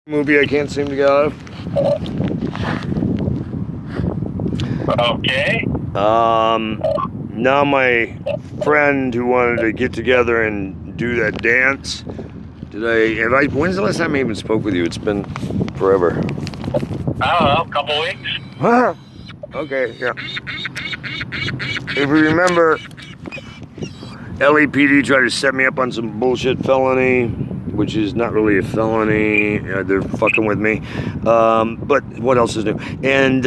Movie I can't seem to get out of. Okay. Now my friend who wanted to get together and do that dance. When's the last time I even spoke with you? It's been forever. I don't know, a couple weeks. Huh? Okay, yeah. If you remember, LAPD tried to set me up on some bullshit felony, which is not really a felony. They're fucking with me. But what else is new? And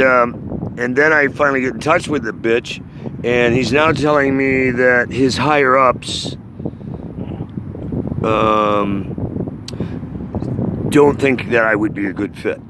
then I finally get in touch with the bitch, and he's now telling me that his higher ups don't think that I would be a good fit.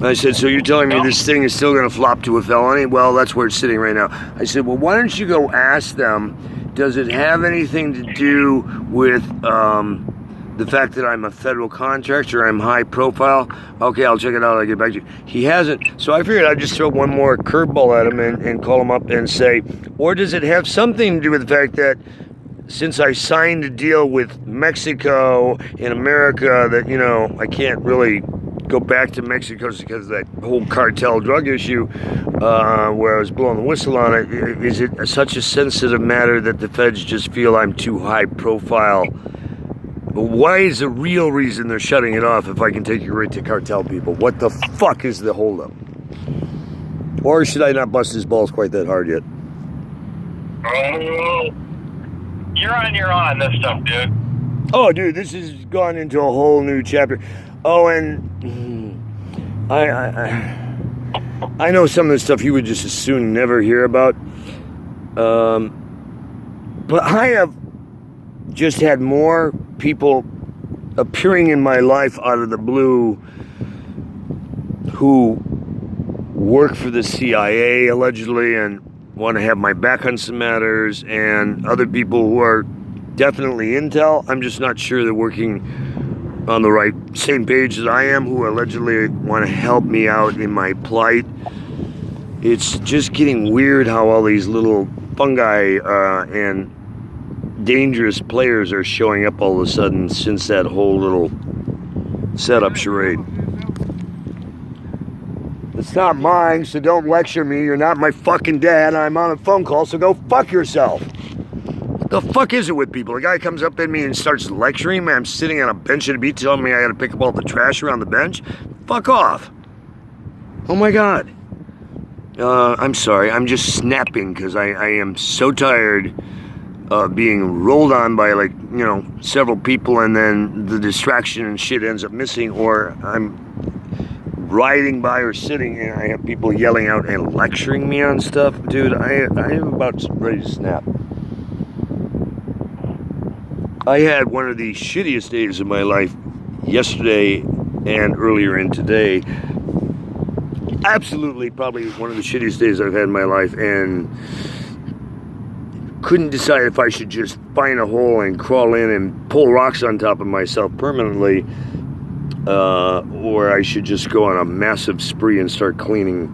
I said, so you're telling me this thing is still going to flop to a felony? Well, that's where it's sitting right now. I said, well, why don't you go ask them, does it have anything to do with the fact that I'm a federal contractor, I'm high profile? Okay, I'll check it out, I'll get back to you. He hasn't, so I figured I'd just throw one more curveball at him and call him up and say, or does it have something to do with the fact that since I signed a deal with Mexico in America that, you know, I can't really go back to Mexico because of that whole cartel drug issue where I was blowing the whistle on it. Is it such a sensitive matter that the feds just feel I'm too high profile? Why is the real reason they're shutting it off if I can take you right to cartel people? What the fuck is the holdup? Or should I not bust his balls quite that hard yet? Oh, you're on your own on this stuff, dude. Oh, dude, this has gone into a whole new chapter. Oh, and I know some of the stuff you would just as soon never hear about. But I have just had more people appearing in my life out of the blue who work for the CIA, allegedly, and want to have my back on some matters, and other people who are definitely intel. I'm just not sure they're working on the same page as I am, who allegedly want to help me out in my plight. It's just getting weird how all these little fungi and dangerous players are showing up all of a sudden since that whole little setup charade. It's not mine, so don't lecture me. You're not my fucking dad. I'm on a phone call, so go fuck yourself. The fuck is it with people? A guy comes up at me and starts lecturing me. I'm sitting on a bench at a beach telling me I gotta pick up all the trash around the bench. Fuck off. Oh my God. I'm sorry. I'm just snapping because I am so tired of being rolled on by, like, you know, several people, and then the distraction and shit ends up missing, or I'm riding by or sitting and I have people yelling out and lecturing me on stuff. Dude, I am about ready to snap. I had one of the shittiest days of my life yesterday and earlier in today. Absolutely, probably one of the shittiest days I've had in my life, and couldn't decide if I should just find a hole and crawl in and pull rocks on top of myself permanently, or I should just go on a massive spree and start cleaning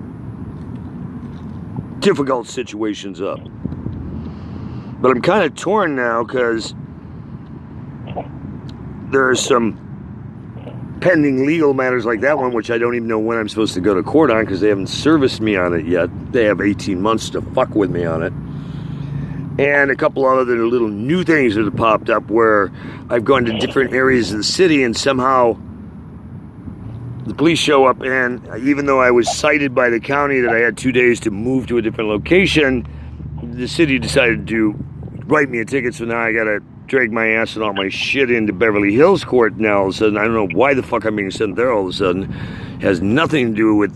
difficult situations up. But I'm kind of torn now because there are some pending legal matters like that one, which I don't even know when I'm supposed to go to court on because they haven't serviced me on it yet. They have 18 months to fuck with me on it. And a couple other little new things that have popped up where I've gone to different areas of the city and somehow the police show up, and even though I was cited by the county that I had 2 days to move to a different location, the city decided to write me a ticket, so now I gotta drag my ass and all my shit into Beverly Hills court now all of a sudden. I don't know why the fuck I'm being sent there all of a sudden. It has nothing to do with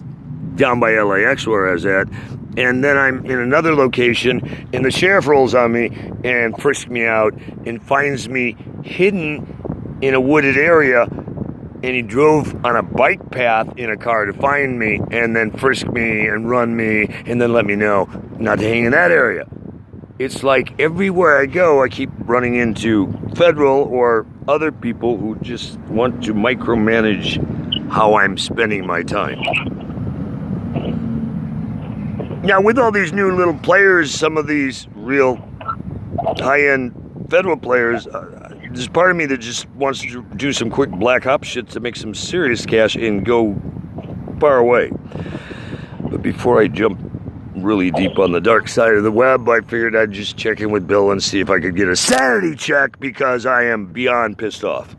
down by LAX where I was at. And then I'm in another location and the sheriff rolls on me and frisks me out and finds me hidden in a wooded area, and he drove on a bike path in a car to find me and then frisk me and run me and then let me know not to hang in that area. It's like everywhere I go, I keep running into federal or other people who just want to micromanage how I'm spending my time. Now, with all these new little players, some of these real high-end federal players, there's part of me that just wants to do some quick black ops shit to make some serious cash and go far away. But before I jump really deep on the dark side of the web, I figured I'd just check in with Bill and see if I could get a sanity check, because I am beyond pissed off.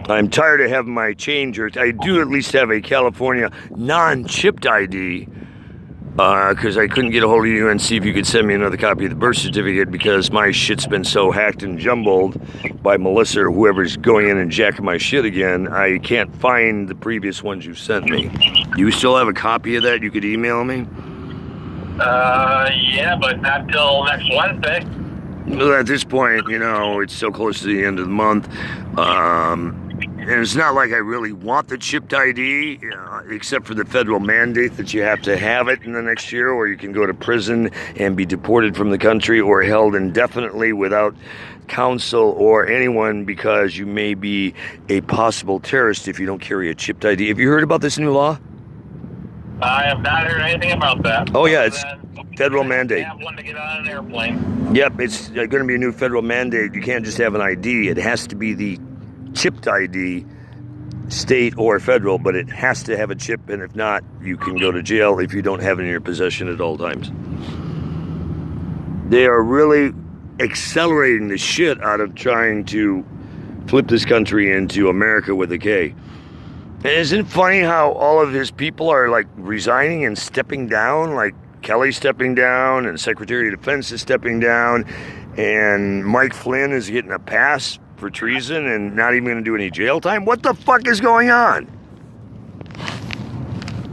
I'm tired of having my changer. I do at least have a California non-chipped ID, because I couldn't get a hold of you and see if you could send me another copy of the birth certificate, because my shit's been so hacked and jumbled by Melissa or whoever's going in and jacking my shit again. I can't find the previous ones you sent me. You still have a copy of that you could email me? Yeah, but not till next Wednesday. Well, at this point, you know, it's so close to the end of the month. And it's not like I really want the chipped ID, except for the federal mandate that you have to have it in the next year, or you can go to prison and be deported from the country or held indefinitely without counsel or anyone, because you may be a possible terrorist if you don't carry a chipped ID. Have you heard about this new law? I have not heard anything about that. Oh yeah, it's federal mandate. You have one to get on an airplane. Yep, it's going to be a new federal mandate. You can't just have an ID. It has to be the chipped ID, state or federal, but it has to have a chip, and if not, you can go to jail if you don't have it in your possession at all times. They are really accelerating the shit out of trying to flip this country into America with a K. And isn't it funny how all of his people are like resigning and stepping down, like Kelly stepping down and Secretary of Defense is stepping down, and Mike Flynn is getting a pass for treason and not even going to do any jail time? What the fuck is going on?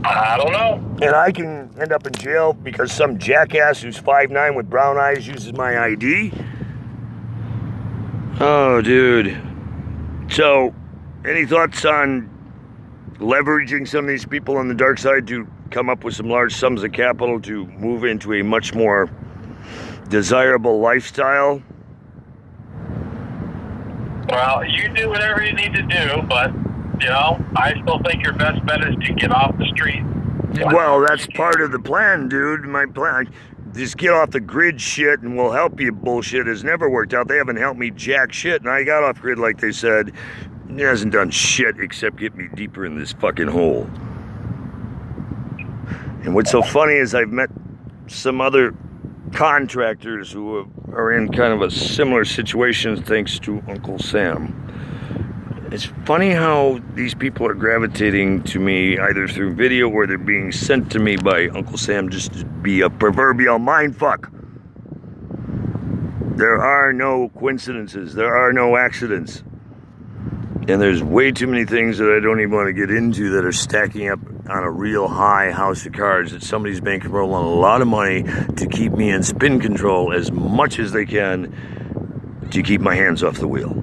I don't know. And I can end up in jail because some jackass who's 5'9" with brown eyes uses my ID? Oh, dude. So, any thoughts on leveraging some of these people on the dark side to come up with some large sums of capital to move into a much more desirable lifestyle? Well, you do whatever you need to do, but, you know, I still think your best bet is to get off the street. Well, that's part of the plan, dude. My plan, just get off the grid shit and we'll help you bullshit has never worked out. They haven't helped me jack shit, and I got off grid like they said. It hasn't done shit except get me deeper in this fucking hole. And what's so funny is I've met some other contractors who are in kind of a similar situation thanks to Uncle Sam. It's funny how these people are gravitating to me either through video or they're being sent to me by Uncle Sam just to be a proverbial mindfuck. There are no coincidences. There are no accidents. And there's way too many things that I don't even want to get into that are stacking up on a real high house of cards that somebody's bankrolling a lot of money to keep me in spin control as much as they can to keep my hands off the wheel.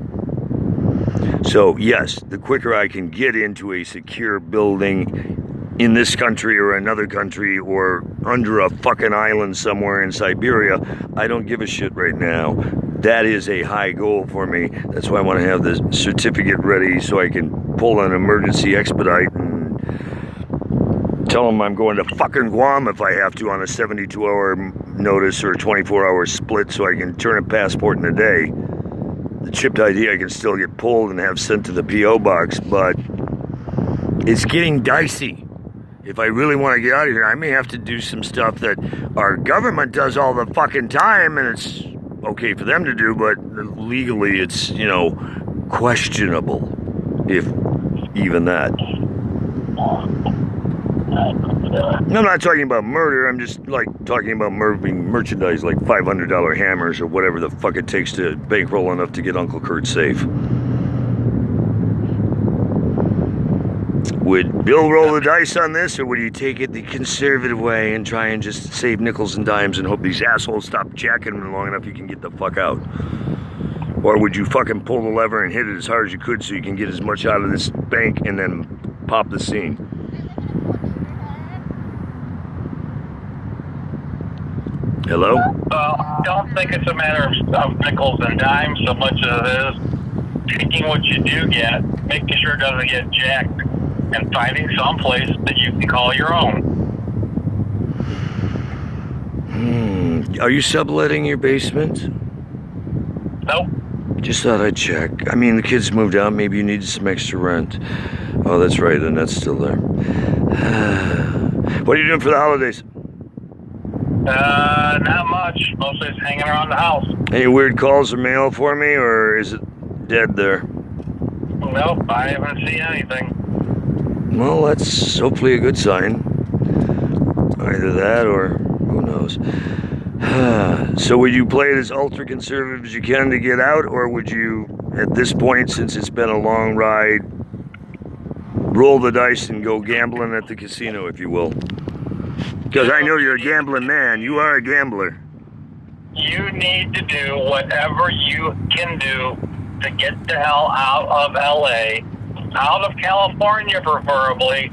So yes, the quicker I can get into a secure building in this country or another country or under a fucking island somewhere in Siberia, I don't give a shit right now. That is a high goal for me. That's why I want to have the certificate ready so I can pull an emergency expedite and tell them I'm going to fucking Guam if I have to on a 72-hour notice or a 24-hour split so I can turn a passport in a day. The chipped ID I can still get pulled and have sent to the P.O. box, but it's getting dicey. If I really want to get out of here, I may have to do some stuff that our government does all the fucking time, and it's okay for them to do, but legally it's, you know, questionable, if even that. I'm not talking about murder, I'm just like talking about murdering merchandise like $500 hammers or whatever the fuck it takes to bankroll enough to get Uncle Kurt safe. Would Bill roll the dice on this, or would he take it the conservative way and try and just save nickels and dimes and hope these assholes stop jacking him long enough you can get the fuck out? Or would you fucking pull the lever and hit it as hard as you could so you can get as much out of this bank and then pop the scene? Hello? I don't think it's a matter of nickels and dimes so much as it is taking what you do get, making sure it doesn't get jacked, and finding some place that you can call your own. Are you subletting your basement? Nope. Just thought I'd check. I mean, the kids moved out. Maybe you needed some extra rent. Oh, that's right. And that's still there. What are you doing for the holidays? Not much. Mostly just hanging around the house. Any weird calls or mail for me, or is it dead there? Nope, I haven't seen anything. Well, that's hopefully a good sign. Either that or who knows. So would you play it as ultra conservative as you can to get out, or would you, at this point, since it's been a long ride, roll the dice and go gambling at the casino, if you will? Because I know you're a gambling man. You are a gambler. You need to do whatever you can do to get the hell out of LA, out of California preferably,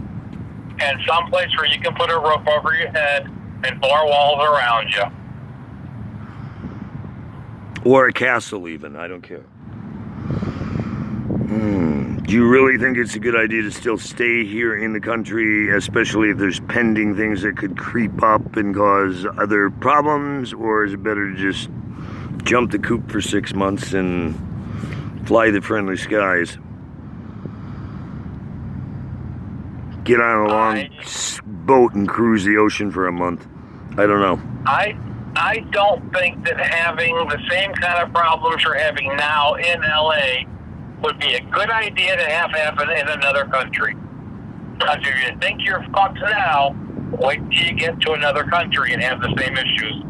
and someplace where you can put a roof over your head and 4 walls around you. Or a castle even, I don't care. Do you really think it's a good idea to still stay here in the country, especially if there's pending things that could creep up and cause other problems? Or is it better to just jump the coop for 6 months and fly the friendly skies? Get on a long boat and cruise the ocean for a month. I don't know. I don't think that having the same kind of problems you're having now in LA would be a good idea to have happen in another country. Because if you think you're fucked now, wait till you get to another country and have the same issues.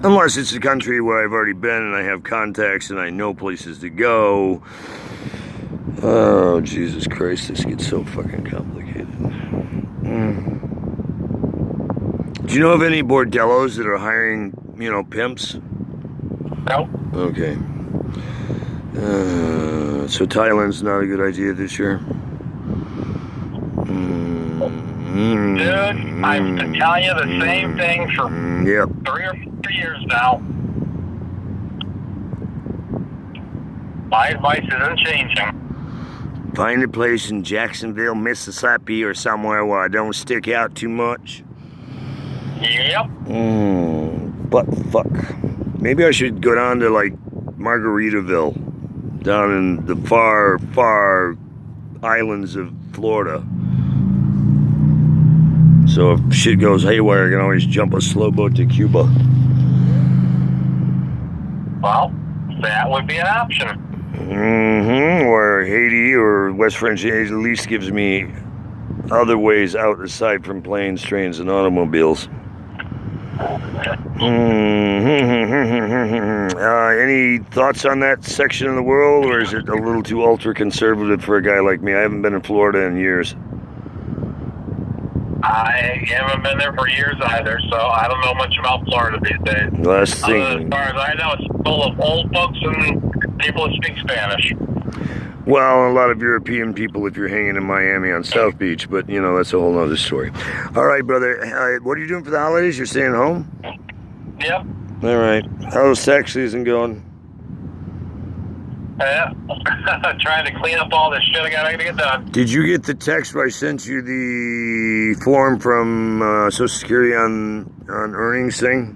Unless it's a country where I've already been and I have contacts and I know places to go. Oh, Jesus Christ, this gets so fucking complicated. Do you know of any bordellos that are hiring, pimps? Nope. Okay. So Thailand's not a good idea this year? Dude, I've been telling you the same thing for 3 or 4 years now. My advice isn't changing. Find a place in Jacksonville, Mississippi or somewhere where I don't stick out too much. Yep. But fuck. Maybe I should go down to like Margaritaville, down in the far, far islands of Florida. So if shit goes haywire, I can always jump a slow boat to Cuba. Well, that would be an option. Or Haiti or West French at least gives me other ways out aside from planes, trains, and automobiles. Any thoughts on that section of the world, or is it a little too ultra-conservative for a guy like me? I haven't been in Florida in years. I haven't been there for years either, so I don't know much about Florida these days. Last thing. As far as I know, it's full of old folks and people that speak Spanish. Well, a lot of European people if you're hanging in Miami on South Beach, but, that's a whole other story. All right, brother. What are you doing for the holidays? You're staying home? Yep. All right. How's tax season going? Yeah. Trying to clean up all this shit I gotta get done. Did you get the text where I sent you the form from Social Security on earnings thing?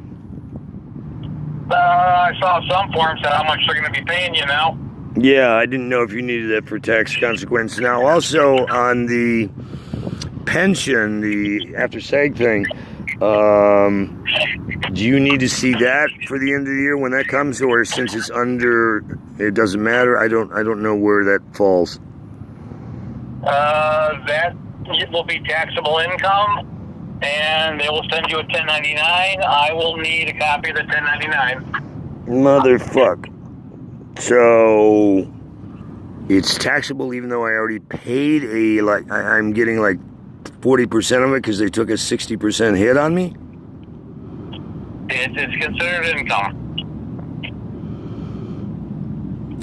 I saw some forms that how much they're going to be paying you now. Yeah, I didn't know if you needed that for tax consequence. Now, also on the pension, the after SAG thing, do you need to see that for the end of the year when that comes, or since it's under, it doesn't matter? I don't know where that falls. That will be taxable income, and they will send you a 1099. I will need a copy of the 1099. Motherfuck. So it's taxable even though I already paid I'm getting like 40% of it because they took a 60% hit on me? It's considered income.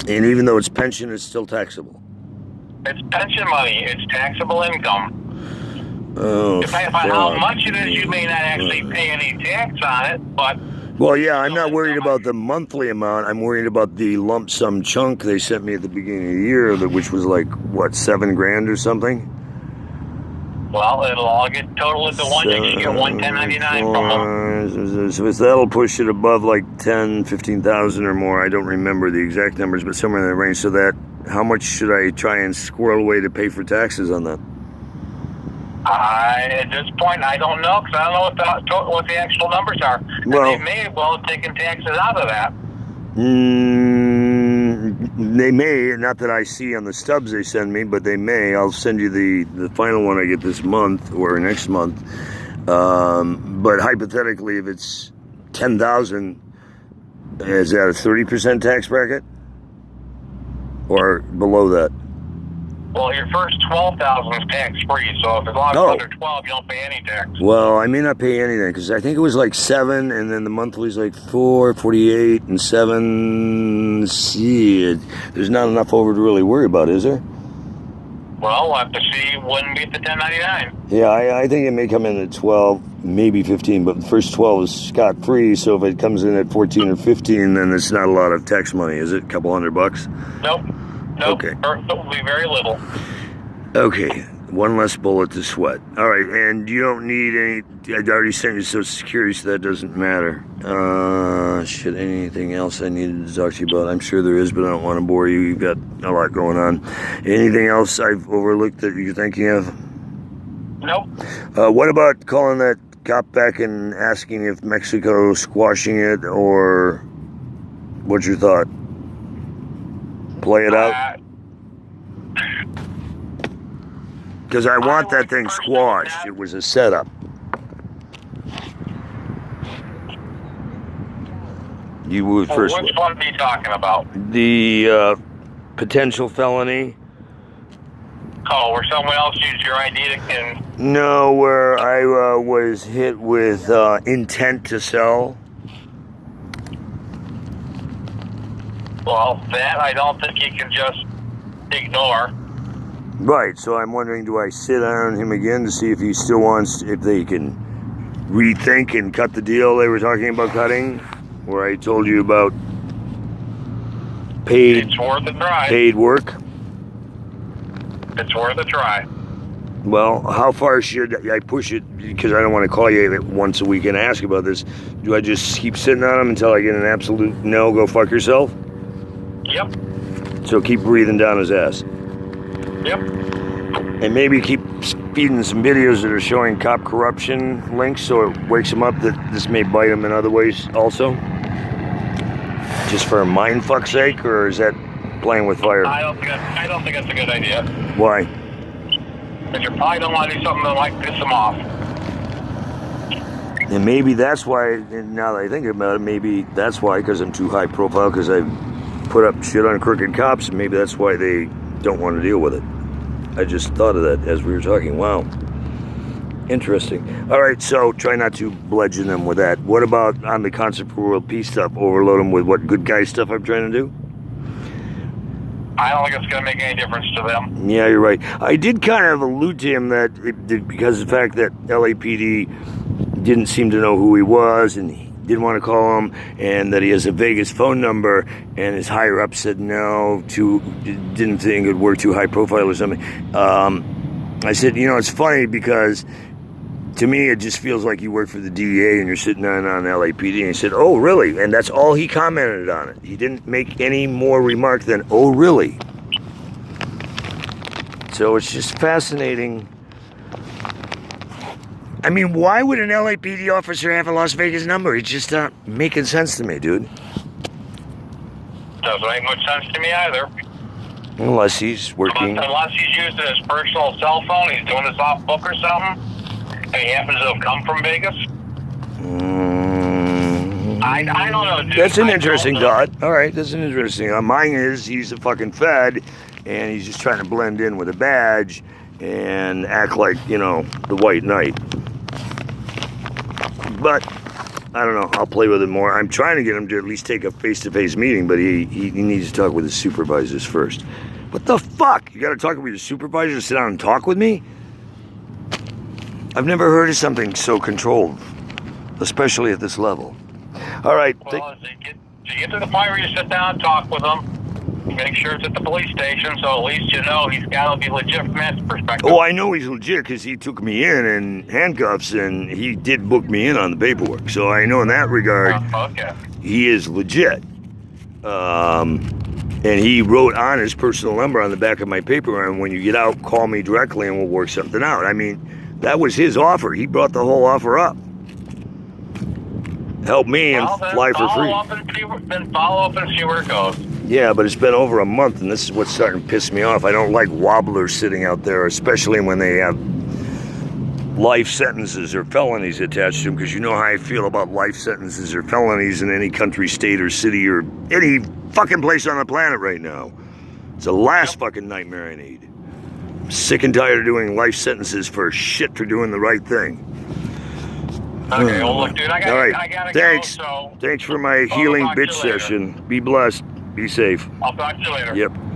And even though it's pension, it's still taxable? It's pension money. It's taxable income. Oh, depending on how much it is, you may not actually pay any tax on it, but... Well, yeah, I'm not worried about the monthly amount. I'm worried about the lump sum chunk they sent me at the beginning of the year, which was like, what, $7,000 or something? Well, it'll all get totaled into one. You can get one 1099 from them. So that'll push it above like 10, 15,000 or more. I don't remember the exact numbers, but somewhere in that range. So that, how much should I try and squirrel away to pay for taxes on that? At this point, I don't know, because I don't know what the actual numbers are. Well, they may well have taken taxes out of that. They may, not that I see on the stubs they send me, but they may. I'll send you the final one I get this month or next month. But hypothetically, if it's 10,000, is that a 30% tax bracket or below that? Well, your first 12,000 is tax-free, so if it's under 12, you don't pay any tax. Well, I may not pay anything, because I think it was like 7, and then the monthly's like 4, 48, and 7. See, there's not enough over to really worry about, is there? Well, we'll have to see when we get the 1099. Yeah, I think it may come in at 12, maybe 15, but the first 12 is scot-free, so if it comes in at 14 or 15, then it's not a lot of tax money, is it? A couple $100? Nope. Nope. Okay. It will be very little. Okay, one less bullet to sweat. All right, and you don't need any. I already sent you Social Security, so that doesn't matter. Shit, anything else I needed to talk to you about? I'm sure there is, but I don't want to bore you. You've got a lot going on. Anything else I've overlooked that you're thinking of? Nope. What about calling that cop back and asking if Mexico's squashing it, or what's your thought? Play it out? Because I want that thing squashed. It was a setup. You would first. Which one are you talking about? The potential felony. Oh, where someone else used your ID to... No, where I was hit with intent to sell. Well, that I don't think you can just ignore. Right, so I'm wondering, do I sit on him again to see if he still wants, if they can rethink and cut the deal they were talking about cutting, where I told you about paid, it's worth a try. Paid work? It's worth a try. Well, how far should I push it? Because I don't want to call you once a week and ask about this. Do I just keep sitting on him until I get an absolute no, go fuck yourself? Yep. So keep breathing down his ass. Yep. And maybe keep feeding some videos that are showing cop corruption links so it wakes him up that this may bite him in other ways also? Just for a mind fuck's sake, or is that playing with fire? I don't think that's a good idea. Why? Because you probably don't want to do something that might piss him off. And maybe that's why, now that I think about it, maybe that's why, because I'm too high profile, because I put up shit on crooked cops, and maybe that's why they don't want to deal with it. I just thought of that as we were talking. Wow. Interesting. All right, so try not to bludgeon them with that. What about on the Concert for World Peace stuff? Overload them with what good guy stuff I'm trying to do? I don't think it's going to make any difference to them. Yeah, you're right. I did kind of allude to him that because of the fact that LAPD didn't seem to know who he was, and he didn't want to call him, and that he has a Vegas phone number, and his higher up said no, didn't think it would work, too high profile or something. I said, you know, it's funny because to me it just feels like you work for the DEA and you're sitting on LAPD. And he said, oh, really? And that's all he commented on it. He didn't make any more remark than, oh, really? So it's just fascinating. I mean, why would an LAPD officer have a Las Vegas number? It's just not making sense to me, dude. Doesn't make much sense to me either. Unless he's working. Unless he's using his personal cell phone, he's doing this off book or something, and he happens to have come from Vegas. I don't know, dude. That's an interesting thought. All right, that's an interesting. Mine is he's a fucking Fed, and he's just trying to blend in with a badge and act like, you know, the white knight. But I don't know. I'll play with it more. I'm trying to get him to at least take a face-to-face meeting, but he needs to talk with his supervisors first. What the fuck? You got to talk with your supervisor to sit down and talk with me? I've never heard of something so controlled, especially at this level. All right. Well, as you get to the point where you sit down and talk with them, make sure it's at the police station, so at least you know he's got to be legit from that perspective. Oh, I know he's legit because he took me in handcuffs, and he did book me in on the paperwork. So I know in that regard, Okay. he is legit. And he wrote on his personal number on the back of my paper, and when you get out, call me directly and we'll work something out. I mean, that was his offer. He brought the whole offer up. Help me and fly for free. Then follow up and see where it goes. Yeah, but it's been over a month, and this is what's starting to piss me off. I don't like wobblers sitting out there, especially when they have life sentences or felonies attached to them, because you know how I feel about life sentences or felonies in any country, state, or city, or any fucking place on the planet right now. It's the last fucking nightmare I need. I'm sick and tired of doing life sentences for shit for doing the right thing. Okay, well, look, dude, I gotta Thanks. go, so... Thanks for my healing bitch session. Be blessed. Be safe. I'll talk to you later. Yep. Bye.